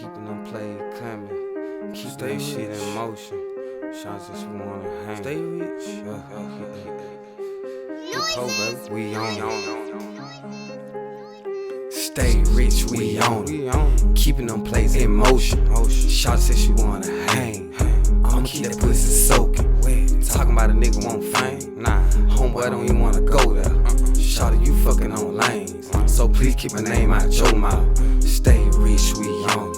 Keeping them plays coming. Keep that shit in motion. Shots that you wanna hang. Stay rich. We on it. Stay rich, we on it. Keeping them plays in motion. Shots that you wanna hang. I'ma keep that pussy soaking. Talking about a nigga won't fame. Nah, homeboy don't even wanna go there. Shawty, you fucking on lanes. So please keep my name out your mouth. Stay rich, we on it.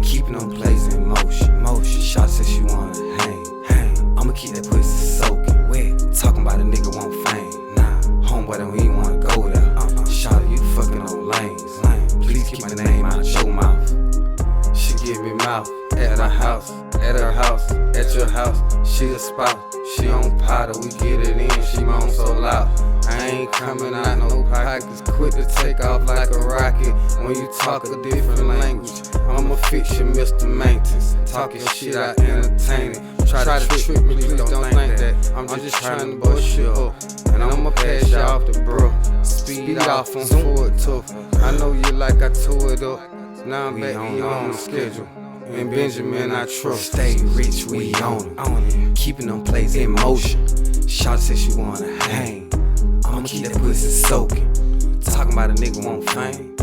Keeping them plays in motion. Shots that you wanna hang. I'ma keep that pussy soaking. Talking about a nigga won't fame. Nah, homeboy don't even wanna go there. Shawty, you fucking on lanes. Please keep my name out your mouth. She give me mouth at her house, at your house. She a spouse, she on powder, we get it in. She moan so loud, I ain't coming out no pockets. Quick to take off like a rocket. When you talk a different language, I'ma fix you, Mr. Maintenance. Talking shit, I entertain it. Try to trick me, please don't think that. I'm just trying to bust you up, and I'ma pass you off the bro. Speed off on forward tough. I know you like I tore it up. Now I'm back on the schedule. And Benjamin, I trust. Stay rich, we on it. Keeping them plays in motion. Shawty said she wanna hang. I'ma keep that pussy soaking. Talking about a nigga won't fame.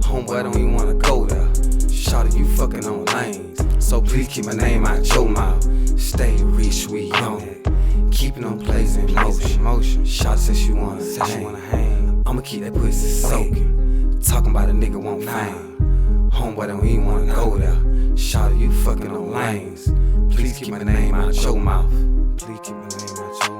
Homeboy don't even wanna go there. Shawty, you fucking on lanes. So please keep my name out your mouth. Stay rich, we on it. Keeping them plays in motion. Shawty said she wanna hang. I'ma keep that pussy soaking. Talking about a nigga won't fame. Homeboy don't even wanna go there. Shawty, you fucking on lanes. Please keep my name out your mouth. Please keep my name out your mouth.